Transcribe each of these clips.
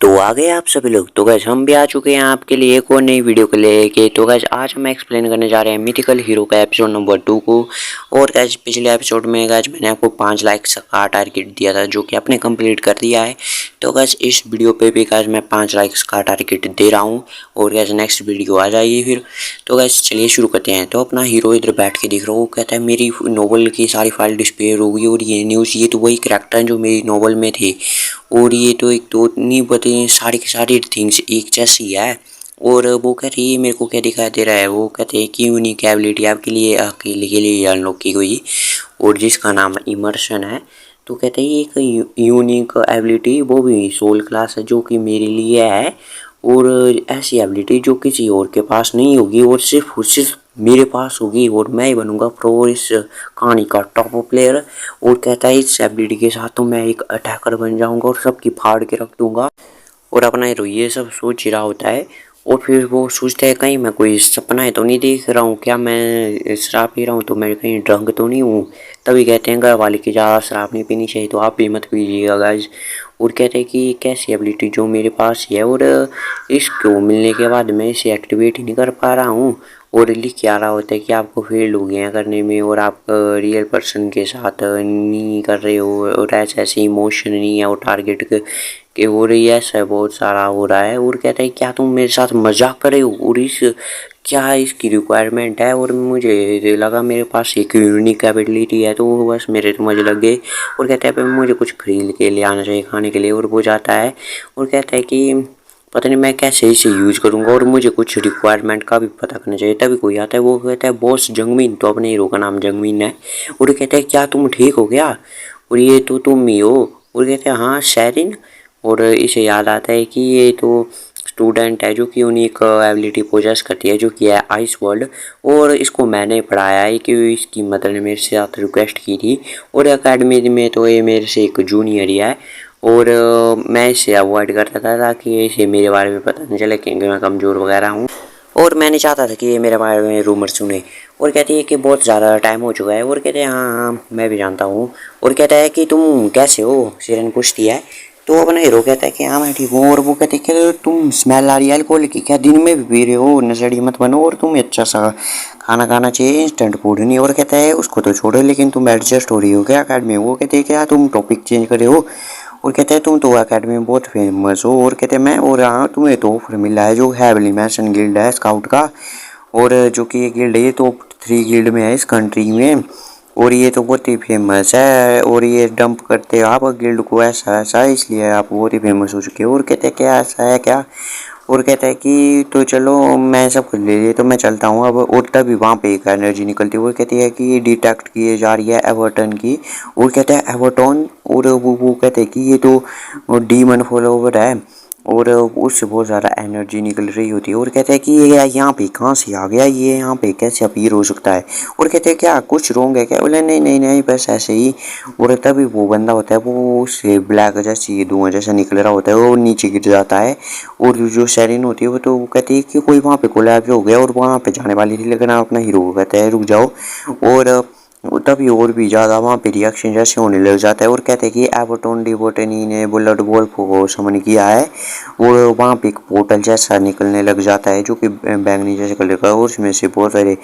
तो आ गए आप सभी लोग। तो गैस हम भी आ चुके हैं आपके लिए एक और नई वीडियो को लेके। तो गैस आज हम एक्सप्लेन करने जा रहे हैं मिथिकल हीरो का एपिसोड नंबर 2 को। और गैस पिछले एपिसोड में गैस मैंने आपको 5 लाइक्स का टारगेट दिया था जो कि आपने कंप्लीट कर दिया है। तो गैस इस वीडियो पे भी गैस मैं 5 लाइक्स का टारगेट दे रहा हूँ और गैस नेक्स्ट वीडियो आ जाएगी फिर। तो गैस चलिए शुरू करते हैं। तो अपना हीरो इधर बैठ के देख रहा हूँ, कहता है मेरी नॉवल की सारी फाइल डिस्पेयर हो गई और ये न्यूज़, ये तो वही करैक्टर जो मेरी नॉवल में थे और ये तो एक तो नहीं पता, सारी की सारी थिंग्स एक जैसी है। और वो कहते हैं मेरे को क्या दिखाई दे रहा है, वो कहते हैं कि यूनिक एबिलिटी आपके लिए अकेले के लिए अनलॉक की गई और जिसका नाम इमर्शन है। तो कहते हैं एक यूनिक एबिलिटी वो भी सोल क्लास है जो कि मेरे लिए है और ऐसी एबिलिटी जो किसी और के पास नहीं होगी और सिर्फ मेरे पास होगी और मैं ही बनूंगा प्रो इस कहानी का टॉप प्लेयर। और कहता है इस एबिलिटी के साथ तो मैं एक अटैकर बन जाऊंगा और सबकी फाड़ के रख दूंगा। और अपना हीरो ये सब सोच ही रहा होता है और फिर वो सोचता है कहीं मैं कोई सपना है तो नहीं देख रहा हूँ, क्या मैं शराब पी रहा हूँ तो मैं कहीं ड्रंक तो नहीं हूँ। तभी कहते हैं घर वाले की ज़्यादा शराब नहीं पीनी चाहिए तो आप भी मत पीजिएगा गाइज। और कहते हैं कि कैसी एबिलिटी जो मेरे पास ही है और इसको मिलने के बाद मैं इसे एक्टिवेट ही नहीं कर पा रहा हूँ। और लिख के आ रहा होता है कि आपको फेल हो गए हैं करने में और आप रियल पर्सन के साथ नहीं कर रहे हो और ऐसे इमोशन नहीं है और टारगेट के हो रही है, ऐसा बहुत सारा हो रहा है। और कहता है क्या तुम मेरे साथ मजाक कर रहे हो और इस क्या इसकी रिक्वायरमेंट है। और मुझे लगा मेरे पास एक यूनिक एबिलिटी है तो बस मेरे तो मजे लग गए। और कहता है मुझे कुछ खरीद के ले आना चाहिए खाने के लिए और वो जाता है और कहता है कि पता नहीं मैं कैसे इसे यूज़ करूँगा और मुझे कुछ रिक्वायरमेंट का भी पता करना चाहिए। तभी कोई आता है, वो कहता है बॉस जंगमीन, तो अपने हीरो का नाम जंगमीन है। और कहता है क्या तुम ठीक हो गया और ये तो तुम ही हो। और कहते हैं हाँ शेरिन। और इसे याद आता है कि ये तो स्टूडेंट है जो कि यूनिक एबिलिटी पोजेस करती है जो कि है आइस वर्ल्ड और इसको मैंने पढ़ाया है कि इसकी मदर ने मेरे साथ रिक्वेस्ट की थी। और एकेडमी में तो ये मेरे से एक जूनियर ही है और मैं इसे अवॉइड करता था ताकि इसे मेरे बारे में पता नहीं चले क्योंकि मैं कमज़ोर वगैरह हूँ और मैं नहीं चाहता था कि ये मेरे बारे में रूमर सुने। और कहती है कि बहुत ज़्यादा टाइम हो चुका है और कहते हैं हाँ हाँ मैं भी जानता हूँ। और कहता है कि तुम कैसे हो, शेरन पूछती है। तो अपना हीरो कहता है कि हाँ मैं ठीक हूँ। और वो कहते हैं कि तुम स्मेल आ रही है अल्कोहल की, क्या दिन में भी पी रहे हो, नशेड़ी मत बनो और तुम्हें अच्छा सा खाना खाना चाहिए, इंस्टेंट फूड नहीं। और कहता है उसको तो छोड़ो लेकिन तुम एडजस्ट हो रही हो क्या अकेडमी में। वो कहते हैं क्या तुम टॉपिक चेंज करे हो। और कहते हैं तुम तो अकेडमी में बहुत फेमस हो। और कहते हैं मैं, और हाँ तुम्हें तो ऑफर मिला है जो हैवली मैसन गिल्ड है स्काउट का और जो कि ये गिल्ड है ये तो 3 गिल्ड में है इस कंट्री में और ये तो बहुत ही फेमस है और ये डंप करते हैं आप गिल्ड को ऐसा ऐसा इसलिए आप बहुत ही फेमस हो चुके हो। और कहते हैं क्या ऐसा है क्या। और कहता है कि तो चलो मैं सब कुछ ले लिए तो मैं चलता हूँ अब। और तभी वहाँ पे एक एनर्जी निकलती है वो कहती है कि डिटेक्ट किए जा रही है एवर्टन की। और कहता है एवर्टन और वो कहते हैं कि ये तो डीमन फॉलोवर है और उससे बहुत ज़्यादा एनर्जी निकल रही होती है। और कहते हैं कि ये यहाँ पे कहाँ से आ गया, ये यहाँ पे कैसे अपीयर हो सकता है। और कहते हैं क्या कुछ रॉन्ग है क्या। बोले नहीं नहीं नहीं बस ऐसे ही। और तभी वो बंदा होता है वो उससे ब्लैक जैसी धुआं जैसा निकल रहा होता है वो नीचे गिर जाता है। और जो शेरिन होती है वो तो कहती है कि कोई वहाँ पे कोलैप्स हो गया और वहाँ पे जाने वाली थी लेकिन अपना हीरो को कहता है रुक जाओ। और तभी और भी ज़्यादा वहाँ पे रिएक्शन जैसे होने लग जाता है। और कहते हैं कि एवर्टन डिवोटनी ने बुलेट वॉल्फ को समन किया है और वहाँ पे एक पोर्टल जैसा निकलने लग जाता है जो कि बैंगनी जैसे कलर का और उसमें से बहुत सारे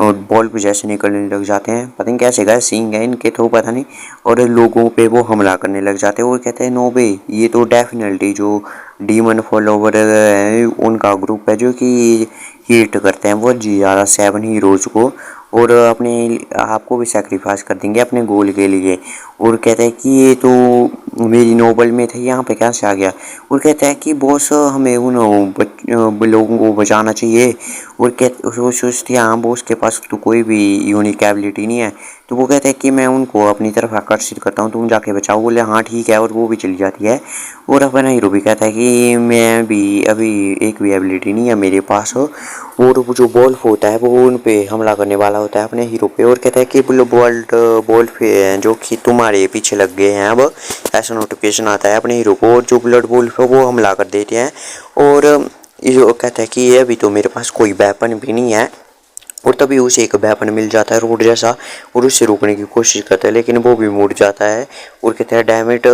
बल्ब जैसे निकलने लग जाते हैं। पता नहीं कैसे गए सींग है इनके तो पता नहीं। और लोगों पे वो हमला करने लग जाते हैं। और कहते हैं नो बे ये तो डेफिनेटली जो डीमन फॉलोवर है उनका ग्रुप है जो कि हिट करते हैं वो ज़्यादा 7 हीरोज़ को और अपने आपको भी सेक्रीफाइस कर देंगे अपने गोल के लिए। और कहता है कि ये तो मेरी नोबल में थे यहाँ पे कैसे आ गया। और कहता है कि बॉस हमें उन लोगों को बचाना चाहिए। और वो सोचती है हाँ बॉस के पास तो कोई भी यूनिक एबिलिटी नहीं है। तो वो कहता है कि मैं उनको अपनी तरफ आकर्षित करता हूँ तुम जाके बचाओ। बोले हाँ ठीक है और वो भी चली जाती है। और अपना हीरो भी कहता है कि मैं भी अभी एक भी एबिलिटी नहीं है मेरे पास हो। और वो जो वोल्फ होता है वो उन पे हमला करने वाला होता है अपने हीरो पे। और कहता है कि वोल्फ जो कि तुम्हारे पीछे लग गए हैं अब, ऐसा नोटिफिकेशन आता है अपने हीरो को। और जो ब्लड वोल्फ है वो हमला कर देते हैं। और ये कहता है कि अभी तो मेरे पास कोई वेपन भी नहीं है और तभी उसे एक वेपन मिल जाता है रोड जैसा और उससे रोकने की कोशिश करता है, लेकिन वो भी मुड़ जाता है और कहता है डैम इट,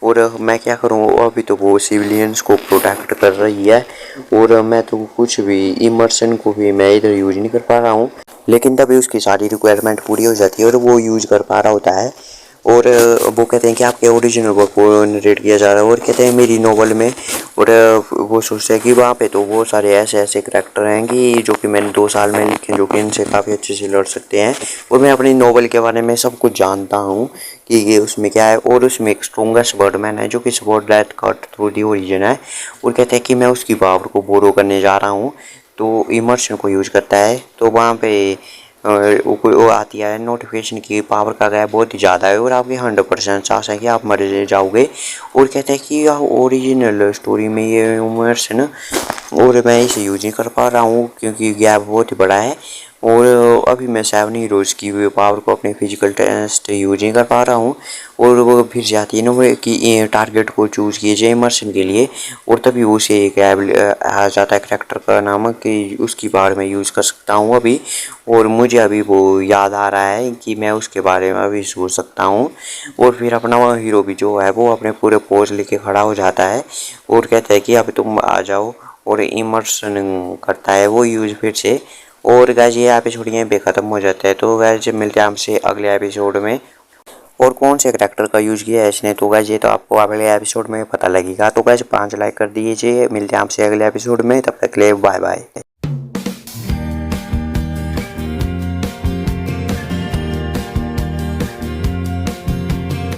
और मैं क्या करूँ, अभी तो वो सिविलियंस को प्रोटेक्ट कर रही है और मैं तो कुछ भी इमर्सन को भी मैं इधर यूज नहीं कर पा रहा हूँ। लेकिन तभी उसकी सारी रिक्वायरमेंट पूरी हो जाती है और वो यूज कर पा रहा होता है। और वो कहते हैं कि आपके ओरिजिनल वर्क को नरेट किया जा रहा है और कहते हैं मेरी नॉवल में, और वो सोचते हैं कि वहाँ पे तो वो सारे ऐसे ऐसे करैक्टर हैं कि जो कि मैंने 2 साल में लिखे, जो कि इनसे काफ़ी अच्छे से लड़ सकते हैं। और मैं अपनी नॉवल के बारे में सब कुछ जानता हूँ कि ये उसमें क्या है, और उसमें एक स्ट्रोंगेस्ट वर्डमैन है जो कि sword death cut through the origin है। और कहते हैं कि मैं उसकी पावर को बोरो करने जा रहा हूँ, तो इमर्शन को यूज करता है। तो वहाँ पे वो आती है नोटिफिकेशन की पावर का गैप बहुत ही ज़्यादा है और आपके 100% चांस है कि आप मर जाओगे। और कहते हैं कि ओरिजिनल स्टोरी में ये उमर्स है ना, और मैं इसे यूज नहीं कर पा रहा हूँ क्योंकि गैप बहुत ही बड़ा है। और अभी मैं 7 हीरोज़ की हुई पावर को अपने फिजिकल टेस्ट यूज नहीं कर पा रहा हूँ। और वो फिर जाती है ना वो कि टारगेट को चूज़ कीजिए इमर्शन के लिए, और तभी उसे एक आ जाता है करेक्टर का नाम कि उसकी पावर मैं यूज़ कर सकता हूँ अभी। और मुझे अभी वो याद आ रहा है कि मैं उसके बारे में अभी सोच सकता हूँ। और फिर अपना वो हीरो भी जो है वो अपने पूरे पोज लेके खड़ा हो जाता है और कहता है कि अब तुम आ जाओ, और इमर्सन करता है वो यूज फिर से। और गाइस ये एपिसोड यहीं पे ख़त्म हो जाता है। तो गाइस मिलते हैं हमसे अगले एपिसोड में, और कौन से करेक्टर का यूज़ किया है इसने, तो गाइस ये तो आपको अगले एपिसोड में पता लगेगा। तो गाइस 5 लाइक कर दीजिए। मिलते हैं आपसे अगले एपिसोड में, तब तक के लिए बाय बाय।